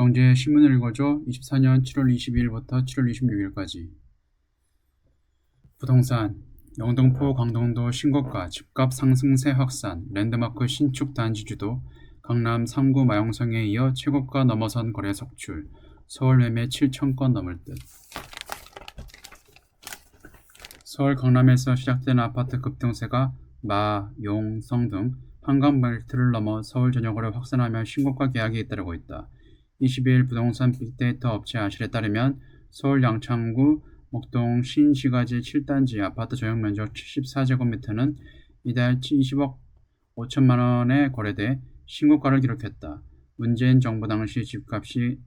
경제 신문을 읽어줘. 24년 7월 22일부터 7월 26일까지. 부동산 영등포 광동도 신고가 집값 상승세 확산, 랜드마크 신축 단지 주도, 강남 3구 마용성에 이어 최고가 넘어선 거래 속출, 서울 매매 7,000건 넘을 듯. 서울 강남에서 시작된 아파트 급등세가 마, 용, 성 등 한강벨트를 넘어 서울 전역으로 확산하며 신고가 계약이 잇따르고 있다. 22일 부동산 빅데이터 업체 아실에 따르면 서울 양천구 목동 신시가지 7단지 아파트 저용면적 74제곱미터는 이달 20억 5천만원에 거래돼 신고가를 기록했다. 문재인 정부 당시 집값이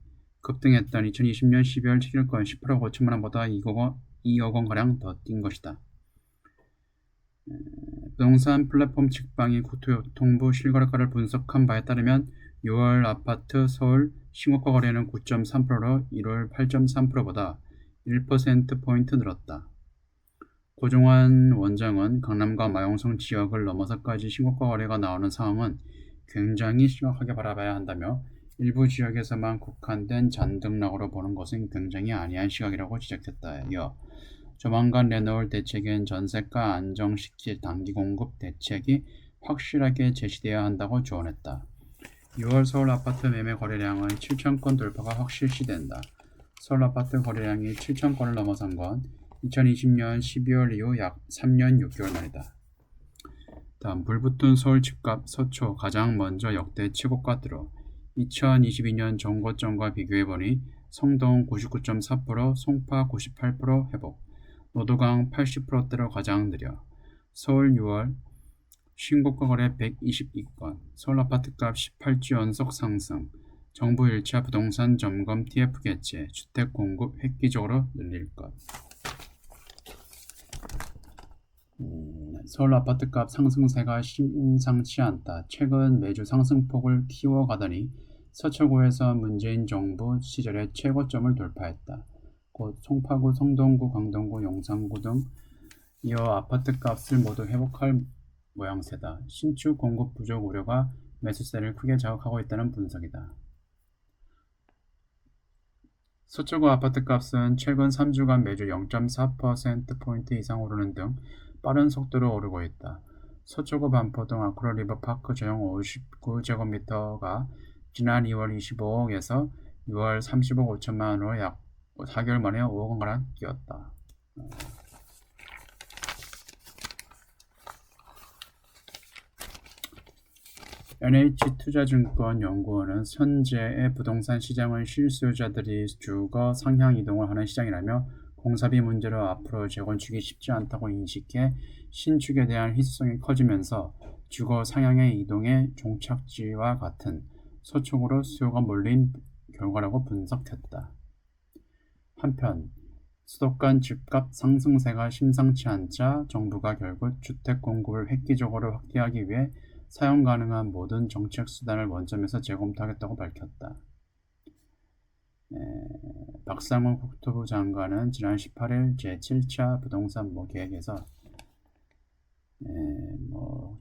급등했던 2020년 12월 7일권 18억 5천만원보다 2억 원가량 더 뛴 것이다. 부동산 플랫폼 직방이 국토교통부 실거래가를 분석한 바에 따르면 6월 아파트 서울 신고가 거래는 9.3%로 1월 8.3%보다 1%포인트 늘었다. 고종환 원장은 강남과 마용성 지역을 넘어서까지 신고가 거래가 나오는 상황은 굉장히 심각하게 바라봐야 한다며 일부 지역에서만 국한된 잔등락으로 보는 것은 굉장히 안이한 시각이라고 지적했다. 이어 조만간 내놓을 대책엔 전세가 안정시킬 단기 공급 대책이 확실하게 제시되어야 한다고 조언했다. 6월 서울 아파트 매매 거래량의 7,000건 돌파가 확실시된다. 서울 아파트 거래량이 7,000건을 넘어선 건 2020년 12월 이후 약 3년 6개월 만이다. 다음 불붙은 서울 집값 서초 가장 먼저 역대 최고가대로 2022년 전고점과 비교해보니 성동 99.4%, 송파 98% 회복, 노도강 80%대로 가장 느려. 서울 6월 신고가 거래 122건, 서울 아파트값 18주 연속 상승, 정부 1차 부동산 점검 TF 개최, 주택 공급 획기적으로 늘릴 것. 서울 아파트값 상승세가 심상치 않다. 최근 매주 상승폭을 키워가더니 서초구에서 문재인 정부 시절의 최고점을 돌파했다. 곧 송파구, 성동구, 강동구, 용산구 등 이어 아파트값을 모두 회복할 모양새다. 신축 공급 부족 우려가 매수세를 크게 자극하고 있다는 분석이다. 서초구 아파트값은 최근 3주간 매주 0.4%포인트 이상 오르는 등 빠른 속도로 오르고 있다. 서초구 반포동 아크로리버파크 저용 59제곱미터가 지난 2월 25억에서 6월 30억 5천만원으로 약 4개월 만에 5억 원가량 뛰었다. NH투자증권연구원은 현재의 부동산 시장은 실수요자들이 주거 상향 이동을 하는 시장이라며 공사비 문제로 앞으로 재건축이 쉽지 않다고 인식해 신축에 대한 희소성이 커지면서 주거 상향의 이동의 종착지와 같은 서쪽으로 수요가 몰린 결과라고 분석했다. 한편 수도권 집값 상승세가 심상치 않자 정부가 결국 주택 공급을 획기적으로 확대하기 위해 사용 가능한 모든 정책 수단을 원점에서 재검토하겠다고 밝혔다. 박상원 국토부 장관은 지난 18일 제7차 부동산 계획에서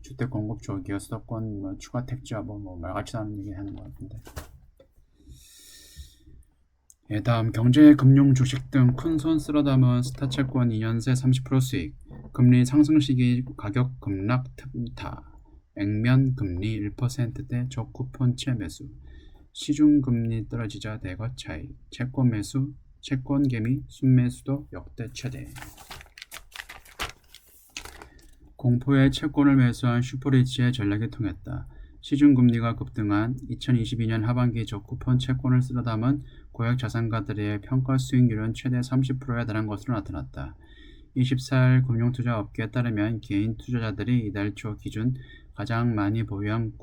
주택 공급 조기와 수도권 추가 택지와 말같지도 않은 얘기 하는 것 같은데. 다음 경제, 금융, 주식 등 큰손 쓸어 담은 스타채권 2년새 30% 수익, 금리 상승 시기 가격 급락 틈타, 액면 금리 1%대 저쿠폰채 매수, 시중 금리 떨어지자 대거 차익, 채권 매수, 채권 개미, 순매수도 역대 최대. 공포의 채권을 매수한 슈퍼리치의 전략이 통했다. 시중금리가 급등한 2022년 하반기 저쿠폰 채권을 쓸어 담은 고액 자산가들의 평가 수익률은 최대 30%에 달한 것으로 나타났다. 24일 금융투자업계에 따르면 개인 투자자들이 이달 초 기준 가장 많이 보유한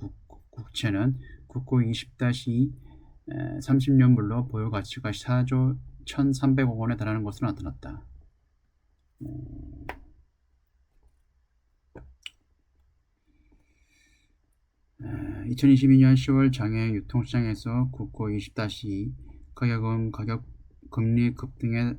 국채는 국고 20-2 30년물로 보유 가치가 4조 1,300억 원에 달하는 것으로 나타났다. 2022년 10월 장외 유통시장에서 국고 20-2 가격은 금리 급등에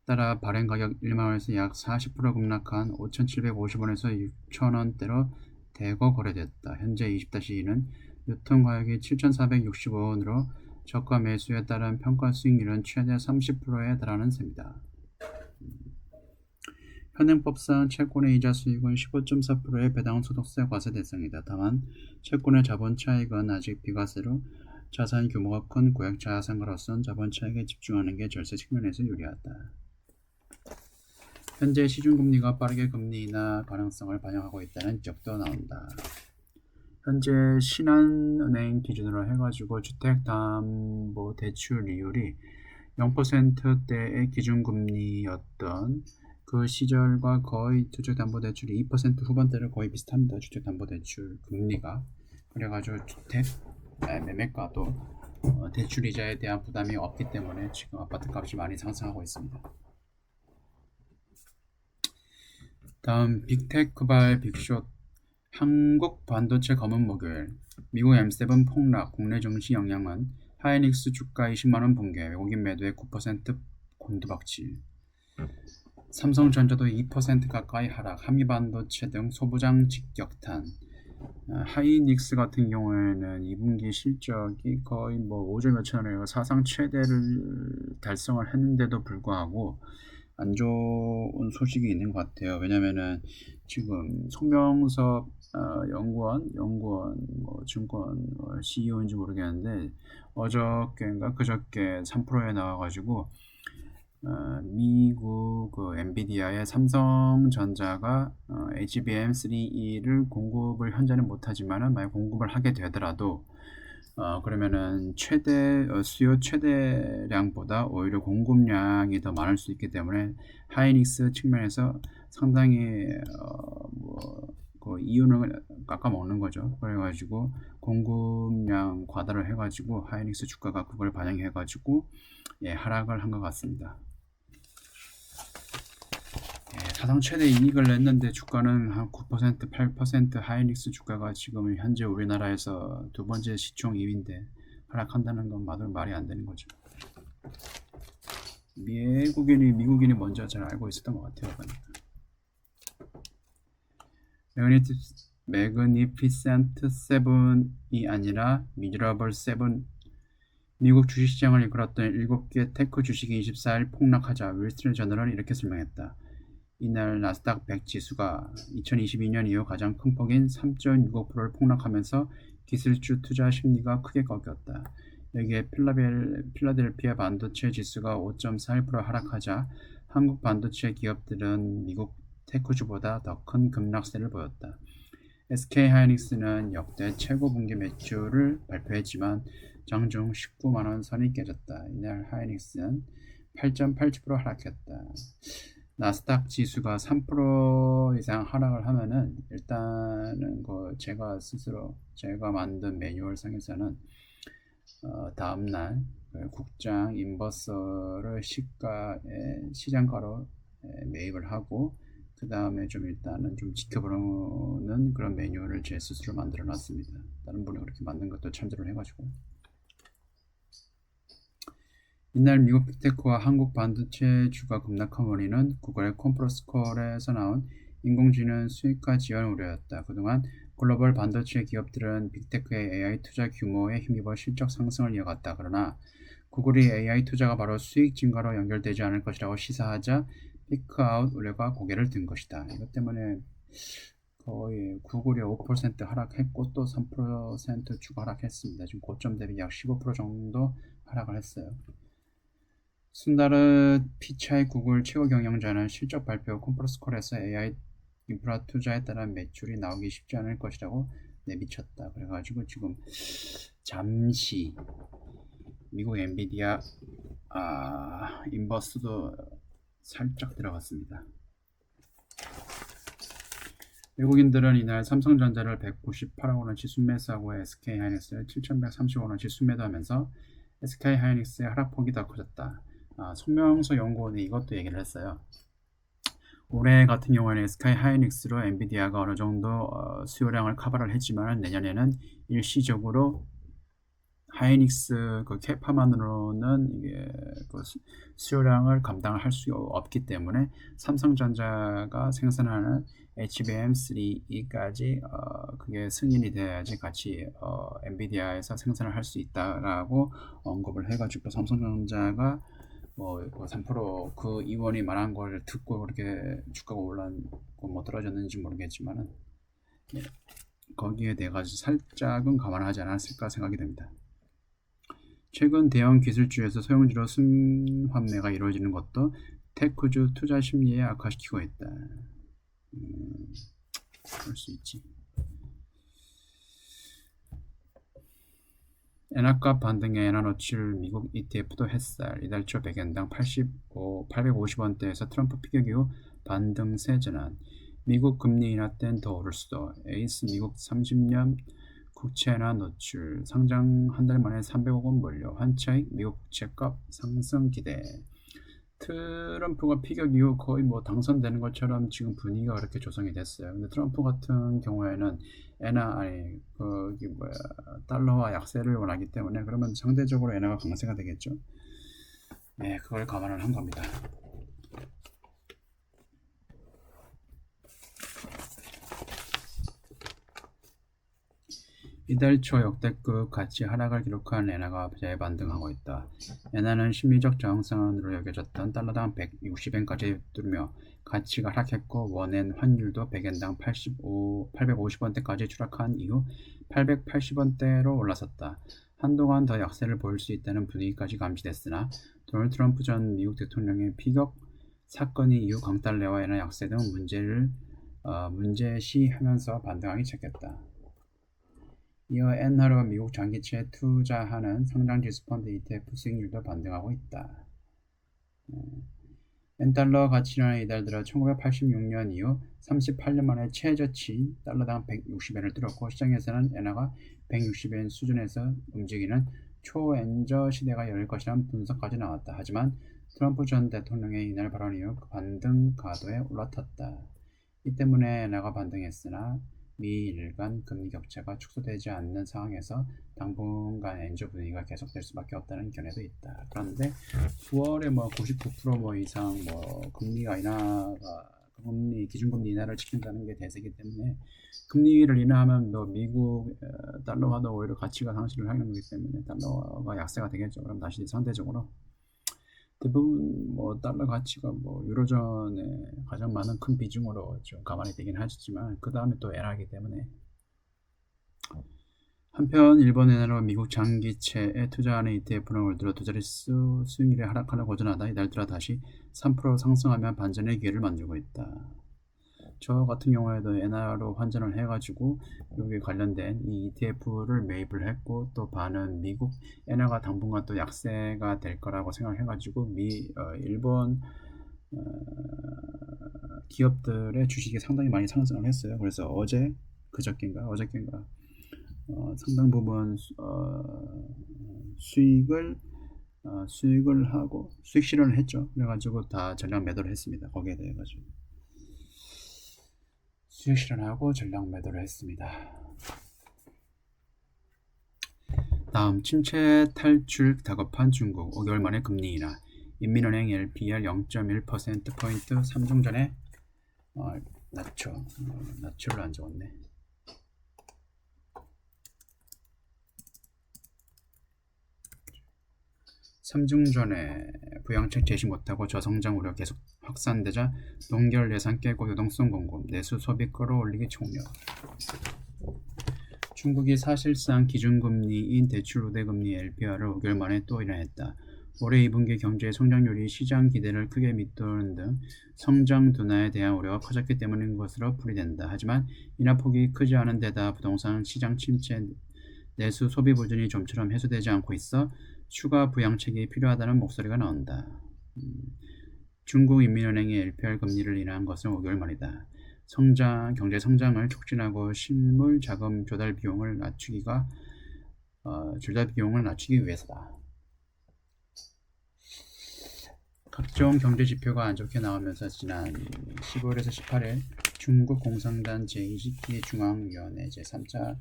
따라 발행 가격 1만원에서 약 40% 급락한 5,750원에서 6,000원대로 대거 거래됐다. 현재 20-2는 유통가격이 7,465원으로 저가 매수에 따른 평가 수익률은 최대 30%에 달하는 셈이다. 현행법상 채권의 이자 수익은 15.4%의 배당소득세 과세 대상이다. 다만 채권의 자본 차익은 아직 비과세로 자산 규모가 큰 고액 자산가로서는 자본 차익에 집중하는 게 절세 측면에서 유리하다. 현재 시중금리가 빠르게 금리 인하 가능성을 반영하고 있다는 지적도 나온다. 현재 신한은행 기준으로 해가지고 주택담보대출이율이 0%대의 기준금리였던 그 시절과 거의 주택담보대출이 2% 후반대를 거의 비슷합니다. 주택담보대출 금리가. 그래가지고 주택 매매가도 대출이자에 대한 부담이 없기 때문에 지금 아파트값이 많이 상승하고 있습니다. 다음 빅테크발 빅숏 한국 반도체 검은 목요일 미국 M7 폭락 국내 증시 영향은 하이닉스 주가 20만원 붕괴 외국인 매도에 9% 곤두박질 삼성전자도 2% 가까이 하락 한미반도체 등 소부장 직격탄 하이닉스 같은 경우에는 2분기 실적이 거의 5조 몇천원이고 사상 최대를 달성을 했는데도 불구하고 안 좋은 소식이 있는 것 같아요. 왜냐면은 지금 송명섭 연구원 증권 CEO인지 모르겠는데 어저께인가 그저께 3%에 나와가지고 미국 엔비디아의 삼성전자가 HBM3E를 공급을 현재는 못하지만은 만약 공급을 하게 되더라도 그러면은 수요 최대량보다 오히려 공급량이 더 많을 수 있기 때문에 하이닉스 측면에서 상당히 그 이윤을 깎아먹는 거죠. 그래가지고 공급량 과다를 해가지고 하이닉스 주가가 그걸 반영해가지고 하락을 한 것 같습니다. 사상 최대 이익을 냈는데 주가는 한 9%, 8% 하이닉스 주가가 지금 현재 우리나라에서 두 번째 시총 2위인데 하락한다는 건 말이 안 되는 거죠. 미국인이 먼저 잘 알고 있었던 것 같아요. 매그니피센트 7이 아니라 미저러블 7. 미국 주식시장을 이끌었던 7개 테크 주식이 24일 폭락하자 윌스트리트저널은 이렇게 설명했다. 이날 나스닥 100 지수가 2022년 이후 가장 큰 폭인 3.65%를 폭락하면서 기술주 투자 심리가 크게 꺾였다. 여기에 필라델피아 반도체 지수가 5.41% 하락하자 한국 반도체 기업들은 미국 테크주보다 더 큰 급락세를 보였다. SK하이닉스는 역대 최고 분기 매출을 발표했지만 장중 19만원 선이 깨졌다. 이날 하이닉스는 8.87% 하락했다. 나스닥 지수가 3% 이상 하락을 하면은 일단은 제가 만든 매뉴얼 상에서는 다음날 국장 인버스를 시장가로 매입을 하고 그 다음에 일단은 지켜보는 그런 매뉴얼을 제 스스로 만들어 놨습니다. 다른 분이 그렇게 만든 것도 참조를 해가지고. 이날 미국 빅테크와 한국 반도체 주가 급락한 원인은 구글의 콘퍼런스콜에서 나온 인공지능 수익화 지원 우려였다. 그동안 글로벌 반도체 기업들은 빅테크의 AI 투자 규모에 힘입어 실적 상승을 이어갔다. 그러나 구글이 AI 투자가 바로 수익 증가로 연결되지 않을 것이라고 시사하자 피크아웃 우려가 고개를 든 것이다. 이것 때문에 거의 구글이 5% 하락했고 또 3% 주가 하락했습니다. 지금 고점 대비 약 15% 정도 하락을 했어요. 순다르 피차이 구글 최고 경영자는 실적 발표 콘퍼런스콜에서 AI 인프라 투자에 따른 매출이 나오기 쉽지 않을 것이라고 내비쳤다. 그래가지고 지금 잠시 미국 엔비디아 인버스도 살짝 들어갔습니다. 외국인들은 이날 삼성전자를 198억원어치 순매수하고 SK하이닉스를 7,130억원어치 순매도하면서 SK하이닉스의 하락폭이 더 커졌다. 송명서 연구원이 이것도 얘기를 했어요. 올해 같은 경우에는 SK하이닉스로 엔비디아가 어느 정도 수요량을 커버를 했지만 내년에는 일시적으로 하이닉스 그 캐파만으로는 이게 그 수요량을 감당할 수 없기 때문에 삼성전자가 생산하는 HBM3E까지 그게 승인이 돼야지 같이 엔비디아에서 생산을 할 수 있다라고 언급을 해가지고 삼성전자가 뭐 3%그 이원이 말한 걸 듣고 그렇게 주가가 올랐고 뭐 떨어졌는지 모르겠지만은 예, 거기에 대해 가지고 살짝은 감안하지 않았을까 생각이 됩니다. 최근 대형 기술주에서 소형주로 순환매가 이루어지는 것도 테크주 투자 심리에 악화시키고 있다. 그럴 수 있지. 엔화값 반등에 엔화노출 미국 ETF도 햇살. 이달 초 100엔당 850원대에서 트럼프 피격 이후 반등세 전환. 미국 금리 인하 땐 더 오를 수도. 에이스 미국 30년 국채나 노출 상장 한 달 만에 300억 원 몰려. 환차익 미국 국채값 상승 기대. 트럼프가 피격 이후 거의 뭐 당선되는 것처럼 지금 분위기가 그렇게 조성이 됐어요. 근데 트럼프 같은 경우에는 달러와 약세를 원하기 때문에 그러면 상대적으로 엔화가 강세가 되겠죠. 네, 그걸 감안을 한 겁니다. 이달 초 역대급 가치 하락을 기록한 엔화가 재반등하고 있다. 엔화는 심리적 저항선으로 여겨졌던 달러당 160엔까지 뚫며 가치가 하락했고 원엔 환율도 100엔당 850원대까지 추락한 이후 880원대로 올라섰다. 한동안 더 약세를 보일 수 있다는 분위기까지 감지됐으나 도널드 트럼프 전 미국 대통령의 피격 사건이 이후 강달러와 엔화 약세 등 문제시하면서 반등하기 시작했다. 이어 엔화로 미국 장기채에 투자하는 성장지수 펀드 ETF 수익률도 반등하고 있다. 엔달러 가치는 이달 들어 1986년 이후 38년 만에 최저치 달러당 160엔을 뚫었고 시장에서는 엔화가 160엔 수준에서 움직이는 초엔저 시대가 열릴 것이라는 분석까지 나왔다. 하지만 트럼프 전 대통령의 이날 발언 이후 그 반등 가도에 올라탔다. 이 때문에 엔화가 반등했으나 미일 간 금리 격차가 축소되지 않는 상황에서 당분간 엔저 분위기가 계속될 수밖에 없다는 견해도 있다. 그런데 9월에 뭐 99% 이상 금리가 인하가 기준금리 인하를 지킨다는 게 대세이기 때문에 금리를 인하하면 미국 달러화도 오히려 가치가 상실을 하는 거기 때문에 달러가 약세가 되겠죠. 그럼 다시 상대적으로 대부분 달러 가치가 유로존에 가장 많은 큰 비중으로 좀 감안이 되긴 하지만 그 다음에 또 엔화이기 때문에 한편 일본 엔화로 미국 장기채에 투자하는 ETF는 올 들어 두 자릿수 수익률이 하락하는 고전하다 이달 들어 다시 3% 상승하면 반전의 기회를 만들고 있다. 저 같은 경우에도 엔화로 환전을 해가지고 여기 관련된 이 ETF를 매입을 했고 또 반은 미국 엔화가 당분간 또 약세가 될 거라고 생각해가지고 일본 기업들의 주식이 상당히 많이 상승을 했어요. 그래서 그저께인가 상당 부분 수익을 하고 수익 실현을 했죠. 그래가지고 다 전량 매도를 했습니다. 거기에 대해 가지고 수익 실현하고 전량 매도를 했습니다. 다음 침체 탈출 다급한 중국 5개월 만에 금리 인하 인민은행 LPR 0.1%포인트 3종 전에 낮추를 안 적었네. 3중 전에 부양책 제시 못하고 저성장 우려 계속 확산되자 동결 예산 깨고 유동성 공급, 내수 소비 끌어올리기 총력. 중국이 사실상 기준금리인 대출 우대금리 LPR을 5개월 만에 또 인하했다. 올해 2분기 경제 성장률이 시장 기대를 크게 밑도는 등 성장 둔화에 대한 우려가 커졌기 때문인 것으로 풀이된다. 하지만 인하폭이 크지 않은 데다 부동산 시장 침체, 내수 소비 부진이 좀처럼 해소되지 않고 있어 추가 부양책이 필요하다는 목소리가 나온다. 중국인민은행이 LPR 금리를 인하한 것은 5개월 만이다. 경제 성장을 촉진하고 실물 자금 조달 비용을 낮추기 위해서다. 각종 경제 지표가 안 좋게 나오면서 지난 15일에서 18일 중국 공산당 제20기 중앙위원회 제3차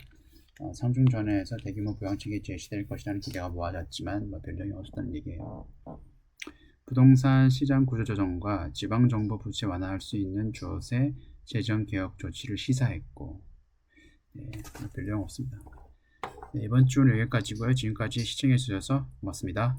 상중전에서 대규모 부양책이 제시될 것이라는 기대가 모아졌지만 변동이 없었다는 얘기예요. 부동산 시장 구조 조정과 지방정부 부채 완화할 수 있는 조세 재정개혁 조치를 시사했고, 별 내용 없습니다. 이번 주는 여기까지고요. 지금까지 시청해 주셔서 고맙습니다.